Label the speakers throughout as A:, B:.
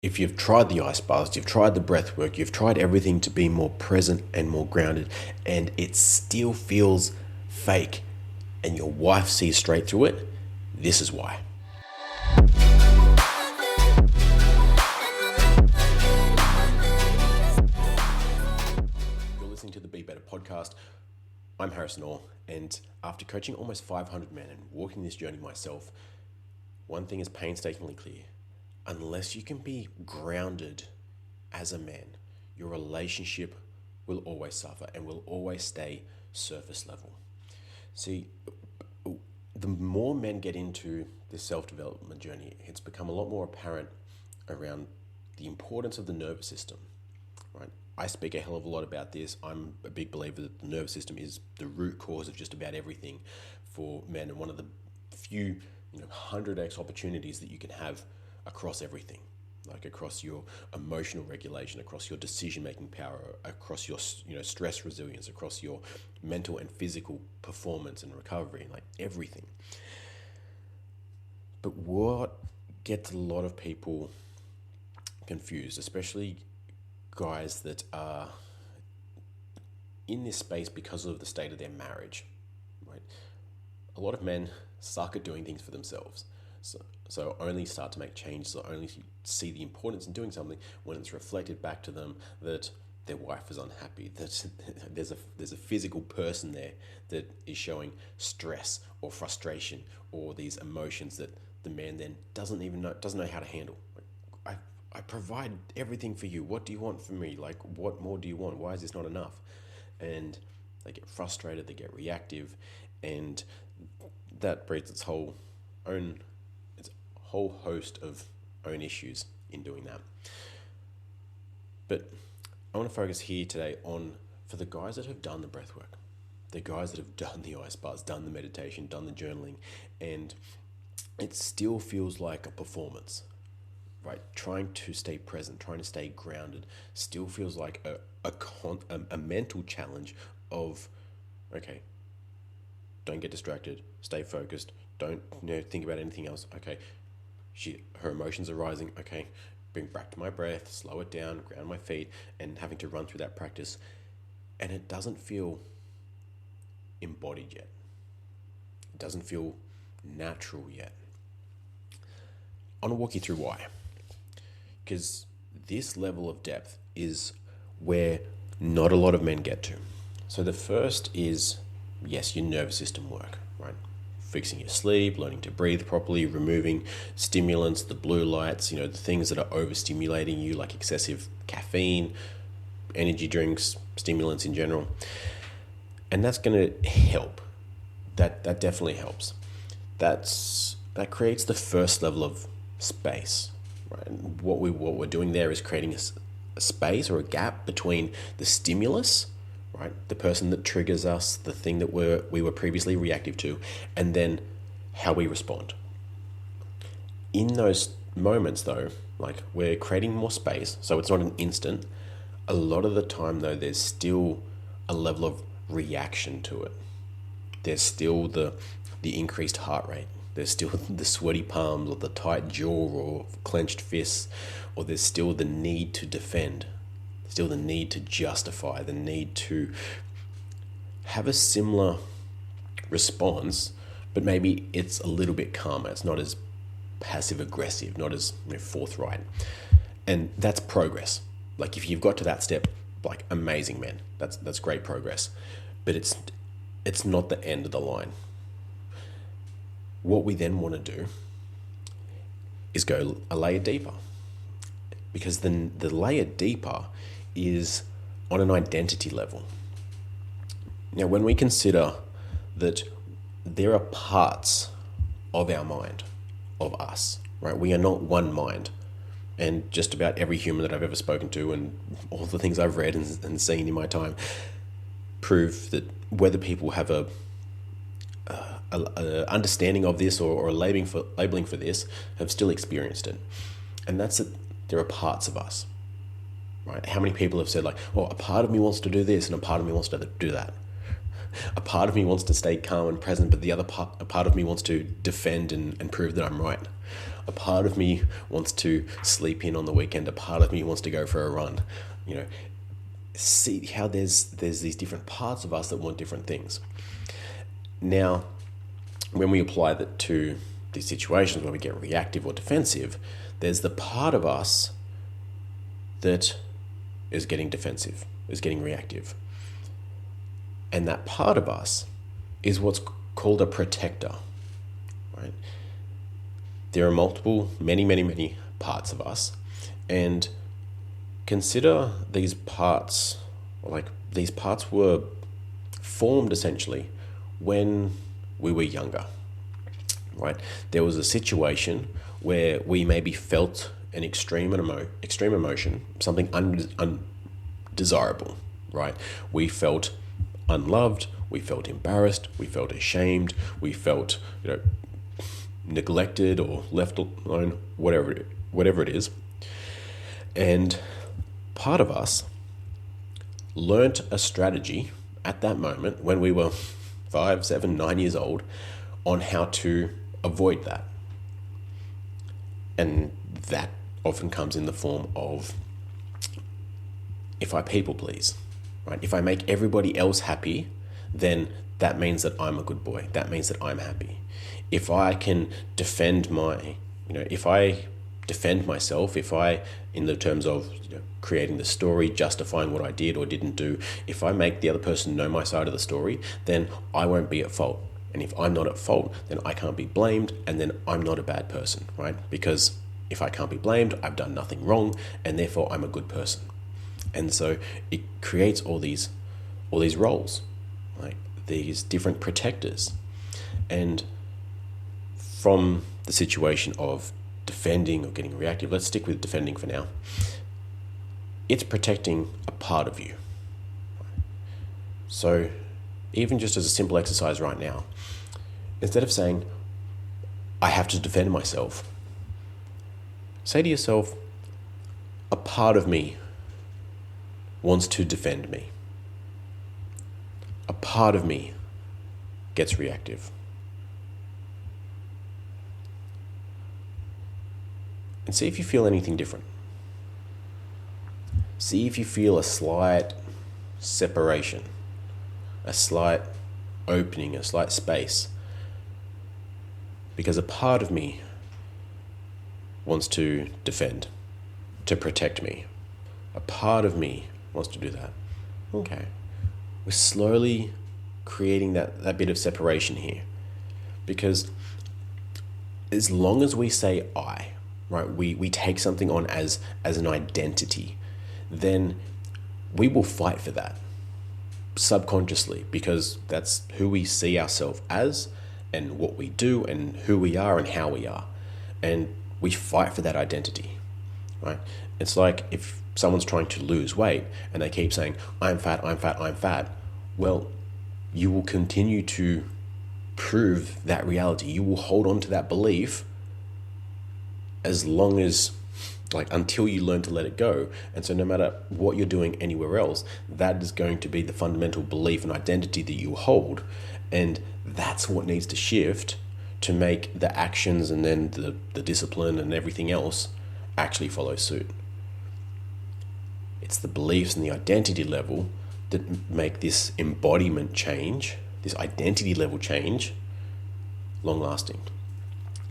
A: If you've tried the ice baths, you've tried the breath work, you've tried everything to be more present and more grounded, and it still feels fake, and your wife sees straight through it, this is why. You're listening to the Be Better podcast. I'm Harrison Orr, and after coaching almost 500 men and walking this journey myself, one thing is painstakingly clear. Unless you can be grounded as a man, your relationship will always suffer and will always stay surface level. See, the more men get into this self-development journey, it's become a lot more apparent around the importance of the nervous system, right? I speak a hell of a lot about this. I'm a big believer that the nervous system is the root cause of just about everything for men, and one of the few 100x opportunities that you can have across everything, like across your emotional regulation, across your decision-making power, across your stress resilience, across your mental and physical performance and recovery, like everything. But what gets a lot of people confused, especially guys that are in this space because of the state of their marriage, right? A lot of men suck at doing things for themselves. So only start to make changes, or only see the importance in doing something when it's reflected back to them that their wife is unhappy, that there's a physical person there that is showing stress or frustration or these emotions that the man then doesn't know how to handle. Like, I provide everything for you. What do you want from me? Like, what more do you want? Why is this not enough? And they get frustrated, they get reactive, and that breeds its whole host of own issues in doing that. But I want to focus here today on, for the guys that have done the breath work, the guys that have done the ice baths, done the meditation, done the journaling, and it still feels like a performance, right? Trying to stay present, trying to stay grounded, still feels like a mental challenge of, okay, don't get distracted, stay focused, don't think about anything else. Okay, her emotions are rising. Okay, bring back to my breath, slow it down, ground my feet, and having to run through that practice. And it doesn't feel embodied yet. It doesn't feel natural yet. I want to walk you through why. Because this level of depth is where not a lot of men get to. So the first is, yes, your nervous system work, right? Fixing your sleep, learning to breathe properly, removing stimulants, the blue lights, the things that are overstimulating you, like excessive caffeine, energy drinks, stimulants in general. And that's going to help. That definitely helps. That creates the first level of space, right? And what we're doing there is creating a space or a gap between the stimulus, right, the person that triggers us, the thing that we were previously reactive to, and then how we respond. In those moments, though, like, we're creating more space, so it's not an instant. A lot of the time, though, there's still a level of reaction to it. There's still the increased heart rate. There's still the sweaty palms, or the tight jaw, or clenched fists, or there's still the need to defend. Still the need to justify, the need to have a similar response, but maybe it's a little bit calmer. It's not as passive aggressive, not as forthright. And that's progress. Like, if you've got to that step, like, amazing, man. That's great progress. But it's not the end of the line. What we then want to do is go a layer deeper. Because then the layer deeper is on an identity level. Now, when we consider that there are parts of our mind, of us, right? We are not one mind. And just about every human that I've ever spoken to, and all the things I've read and seen in my time, prove that whether people have a understanding of this or a labeling for this, have still experienced it. And that's that there are parts of us. Right? How many people have said, like, well, a part of me wants to do this and a part of me wants to do that. A part of me wants to stay calm and present, but the other part, a part of me wants to defend and prove that I'm right. A part of me wants to sleep in on the weekend. A part of me wants to go for a run. You know, see how there's these different parts of us that want different things. Now, when we apply that to these situations where we get reactive or defensive, there's the part of us that is getting defensive, is getting reactive. And that part of us is what's called a protector, right? There are many parts of us, and consider these parts, like these parts were formed essentially when we were younger, right? There was a situation where we maybe felt an extreme emotion, something undesirable, right? We felt unloved, we felt embarrassed, we felt ashamed, we felt, neglected or left alone, whatever it is. And part of us learnt a strategy at that moment when we were 5, 7, 9 years old on how to avoid that. And that often comes in the form of, if I people please, right? If I make everybody else happy, then that means that I'm a good boy. That means that I'm happy. If I can defend if I defend myself, if I, in the terms of creating the story, justifying what I did or didn't do, if I make the other person know my side of the story, then I won't be at fault. And if I'm not at fault, then I can't be blamed, and then I'm not a bad person, right? Because if I can't be blamed, I've done nothing wrong, and therefore I'm a good person. And so it creates all these roles, like these different protectors. And from the situation of defending or getting reactive, let's stick with defending for now. It's protecting a part of you. So even just as a simple exercise right now, instead of saying, I have to defend myself, say to yourself, a part of me wants to defend me. A part of me gets reactive. And see if you feel anything different. See if you feel a slight separation, a slight opening, a slight space. Because a part of me wants to defend, to protect me. A part of me wants to do that. Okay. We're slowly creating that bit of separation here. Because as long as we say I, right, we take something on as an identity, then we will fight for that subconsciously, because that's who we see ourselves as and what we do and who we are and how we are. And we fight for that identity, right? It's like if someone's trying to lose weight and they keep saying, I'm fat, I'm fat, I'm fat. Well, you will continue to prove that reality. You will hold on to that belief as long as, until you learn to let it go. And so no matter what you're doing anywhere else, that is going to be the fundamental belief and identity that you hold. And that's what needs to shift to make the actions and then the discipline and everything else actually follow suit. It's the beliefs and the identity level that make this embodiment change, this identity level change, long lasting.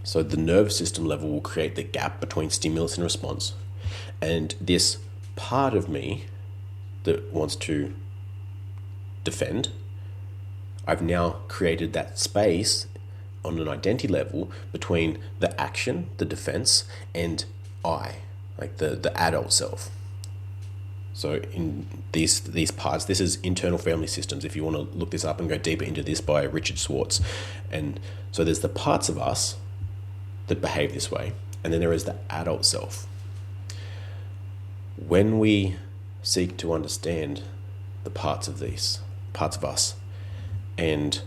A: So the nervous system level will create the gap between stimulus and response. And this part of me that wants to defend, I've now created that space on an identity level between the action, the defense, and I, like the adult self. So in these parts, this is internal family systems. If you want to look this up and go deeper into this, by Richard Schwartz. And so there's the parts of us that behave this way, and then there is the adult self. When we seek to understand the parts of us, and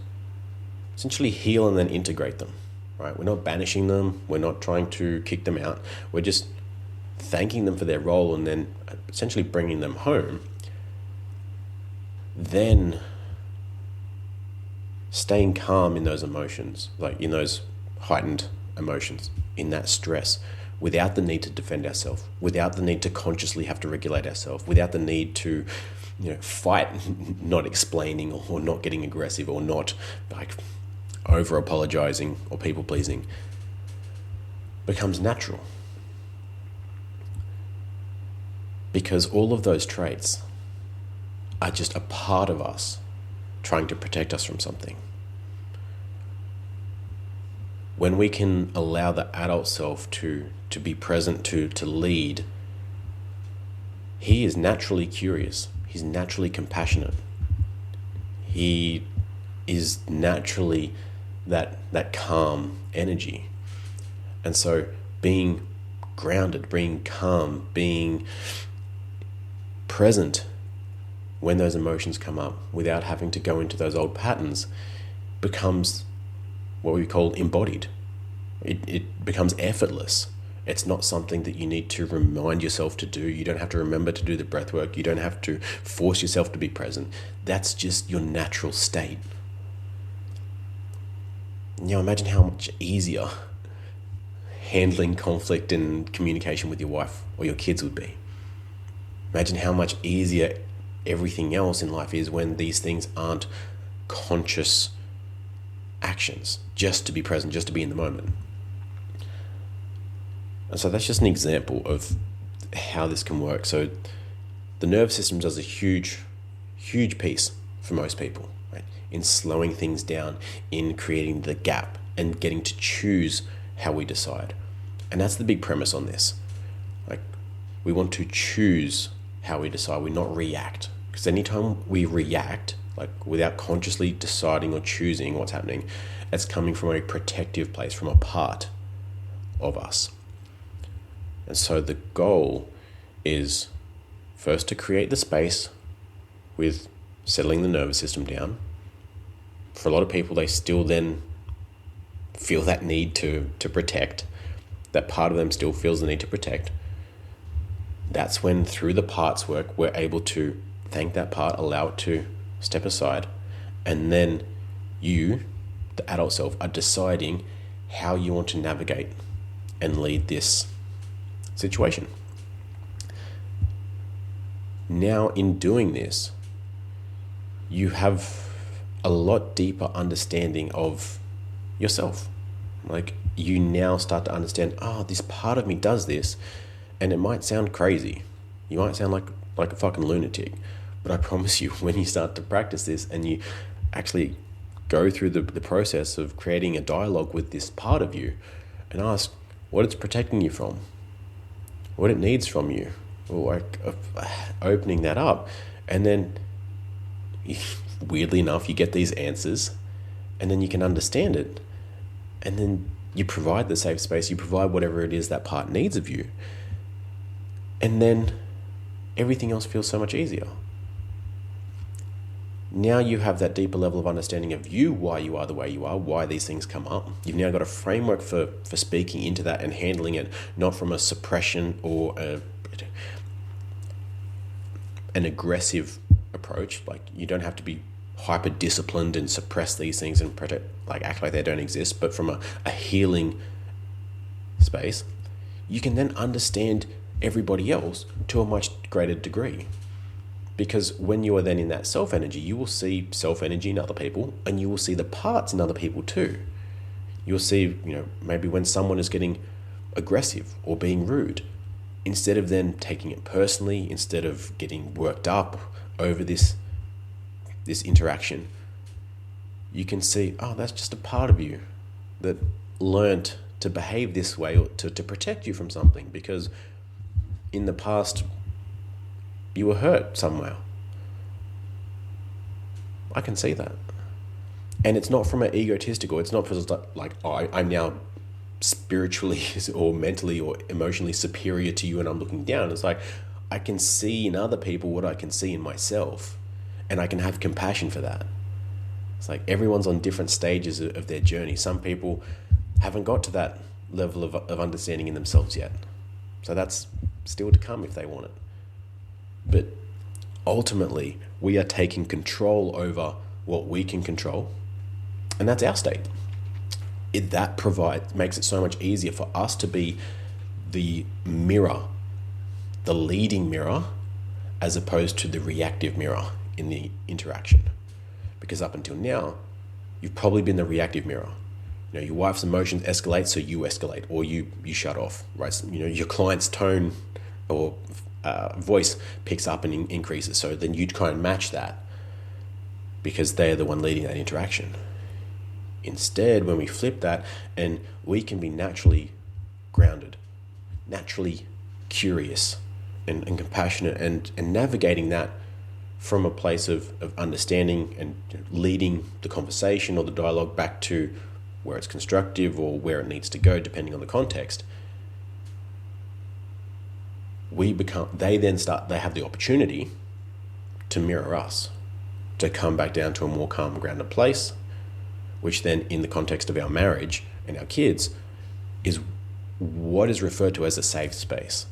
A: essentially heal and then integrate them, right? We're not banishing them. We're not trying to kick them out. We're just thanking them for their role and then essentially bringing them home. Then staying calm in those emotions, like in those heightened emotions, in that stress, without the need to defend ourselves, without the need to consciously have to regulate ourselves, without the need to, fight, not explaining or not getting aggressive or not like over apologizing or people pleasing, becomes natural. Because all of those traits are just a part of us trying to protect us from something. When we can allow the adult self to be present, to lead, he is naturally curious. He's naturally compassionate. He is naturally that calm energy. And so being grounded, being calm, being present when those emotions come up without having to go into those old patterns becomes what we call embodied. It becomes effortless. It's not something that you need to remind yourself to do. You don't have to remember to do the breath work. You don't have to force yourself to be present. That's just your natural state. Imagine how much easier handling conflict and communication with your wife or your kids would be. Imagine how much easier everything else in life is when these things aren't conscious actions, just to be present, just to be in the moment. And so that's just an example of how this can work. So the nervous system does a huge piece for most people, right? In slowing things down, in creating the gap and getting to choose how we decide. And that's the big premise on this. Like, we want to choose how we decide, we not react. Because anytime we react, like without consciously deciding or choosing what's happening, it's coming from a protective place, from a part of us. And so the goal is first to create the space with settling the nervous system down. For a lot of people, they still then feel that need to protect. That part of them still feels the need to protect. That's when, through the parts work, we're able to thank that part, allow it to step aside, and then you, the adult self, are deciding how you want to navigate and lead this situation. Now, in doing this, you have a lot deeper understanding of yourself. Like, you now start to understand, this part of me does this, and it might sound crazy. You might sound like a fucking lunatic, but I promise you, when you start to practice this and you actually go through the process of creating a dialogue with this part of you and ask what it's protecting you from, what it needs from you, or opening that up, and then weirdly enough, you get these answers, and then you can understand it, and then you provide the safe space, you provide whatever it is that part needs of you, and then everything else feels so much easier. Now you have that deeper level of understanding of you, why you are the way you are, why these things come up. You've now got a framework for speaking into that and handling it, not from a suppression or an aggressive approach. Like, you don't have to be hyper disciplined and suppress these things and act like they don't exist, but from a healing space, you can then understand everybody else to a much greater degree. Because when you are then in that self-energy, you will see self-energy in other people, and you will see the parts in other people too. You'll see, maybe when someone is getting aggressive or being rude, instead of then taking it personally, instead of getting worked up over this interaction, you can see, that's just a part of you that learnt to behave this way or to protect you from something, because in the past you were hurt somewhere. I can see that. And it's not from an egotistical, it's not because I'm now spiritually or mentally or emotionally superior to you and I'm looking down. It's like, I can see in other people what I can see in myself, and I can have compassion for that. It's like everyone's on different stages of their journey. Some people haven't got to that level of understanding in themselves yet. So that's still to come if they want it. But ultimately, we are taking control over what we can control And that's our state. That makes it so much easier for us to be the mirror, the leading mirror, as opposed to the reactive mirror in the interaction. Because up until now, you've probably been the reactive mirror. Your wife's emotions escalate, so you escalate, or you shut off, right? So, your client's tone or voice picks up and increases, so then you try and match that because they're the one leading that interaction. Instead, when we flip that, and we can be naturally grounded, naturally curious and compassionate, and navigating that from a place of understanding and leading the conversation or the dialogue back to where it's constructive or where it needs to go, depending on the context. They have the opportunity to mirror us, to come back down to a more calm, grounded place, which then, in the context of our marriage and our kids, is what is referred to as a safe space.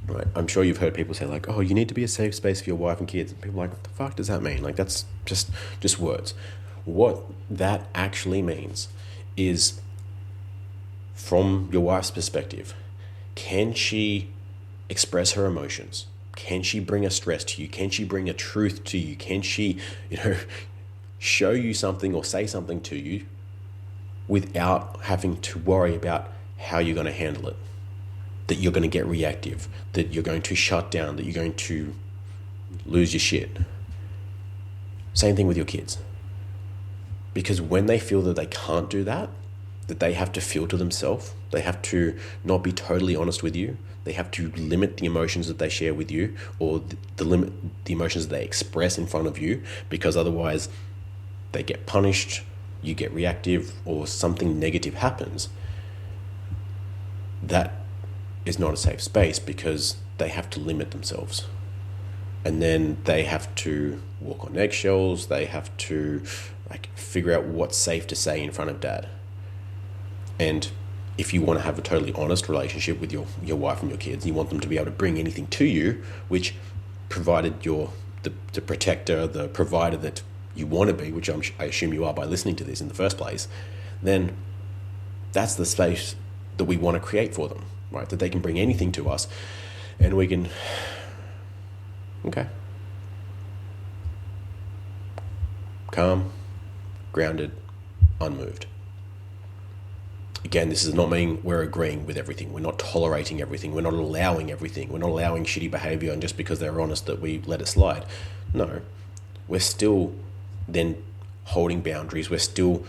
A: Right? I'm sure you've heard people say, like, oh, you need to be a safe space for your wife and kids. And people are like, what the fuck does that mean? Like, that's just words. What that actually means is, from your wife's perspective, can she express her emotions? Can she bring a stress to you? Can she bring a truth to you? Can she, show you something or say something to you without having to worry about how you're going to handle it? That you're going to get reactive, that you're going to shut down, that you're going to lose your shit. Same thing with your kids. Because when they feel that they can't do that they have to filter themselves, they have to not be totally honest with you, they have to limit the emotions that they share with you, or limit the emotions that they express in front of you, because otherwise they get punished, you get reactive, or something negative happens. That is not a safe space, because they have to limit themselves. And then they have to walk on eggshells, they have to figure out what's safe to say in front of dad. And if you want to have a totally honest relationship with your wife and your kids, you want them to be able to bring anything to you, which, provided you're the protector, the provider that you want to be, which I assume you are by listening to this in the first place, then that's the space that we want to create for them, right? That they can bring anything to us and we can, okay, calm, grounded, unmoved. Again, this does not mean we're agreeing with everything. We're not tolerating everything. We're not allowing everything. We're not allowing shitty behavior, and just because they're honest that we let it slide. No, we're still then holding boundaries. We're still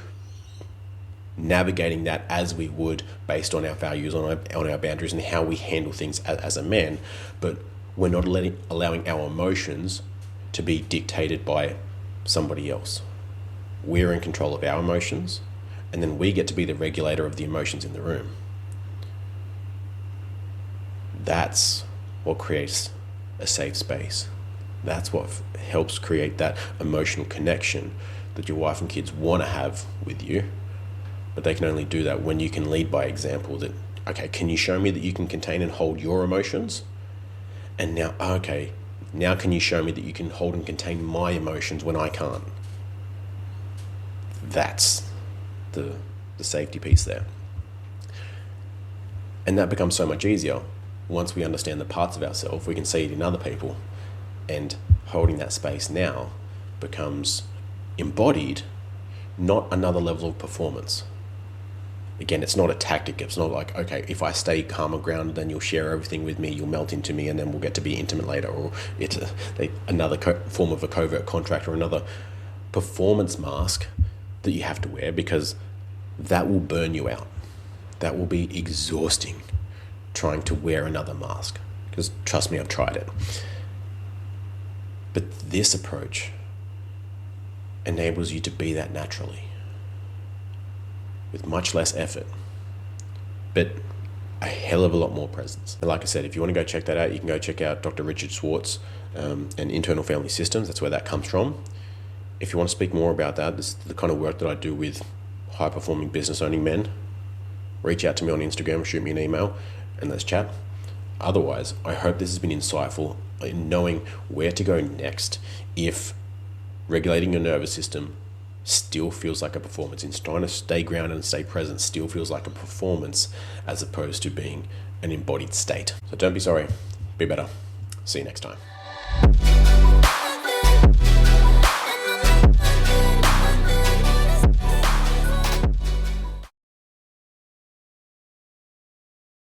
A: navigating that as we would based on our values, on our boundaries, and how we handle things as a man. But we're not allowing our emotions to be dictated by somebody else. We're in control of our emotions, and then we get to be the regulator of the emotions in the room. That's what creates a safe space. That's what helps create that emotional connection that your wife and kids want to have with you. But they can only do that when you can lead by example. That, okay, can you show me that you can contain and hold your emotions? And now, okay, now can you show me that you can hold and contain my emotions when I can't? That's the safety piece there. And that becomes so much easier once we understand the parts of ourselves. We can see it in other people, and holding that space now becomes embodied, not another level of performance. Again, it's not a tactic. It's not like, okay, if I stay calm and grounded, then you'll share everything with me, you'll melt into me, and then we'll get to be intimate later. Or it's another form of a covert contract, or another performance mask that you have to wear, because that will burn you out. That will be exhausting, trying to wear another mask. Because trust me, I've tried it. But this approach enables you to be that naturally, with much less effort, but a hell of a lot more presence. And like I said, if you want to go check that out, you can go check out Dr. Richard Schwartz and Internal Family Systems. That's where that comes from. If you want to speak more about that, this is the kind of work that I do with high-performing business-owning men. Reach out to me on Instagram, shoot me an email, and let's chat. Otherwise, I hope this has been insightful in knowing where to go next if regulating your nervous system still feels like a performance. In trying to stay grounded and stay present still feels like a performance as opposed to being an embodied state. So don't be sorry, be better. See you next time.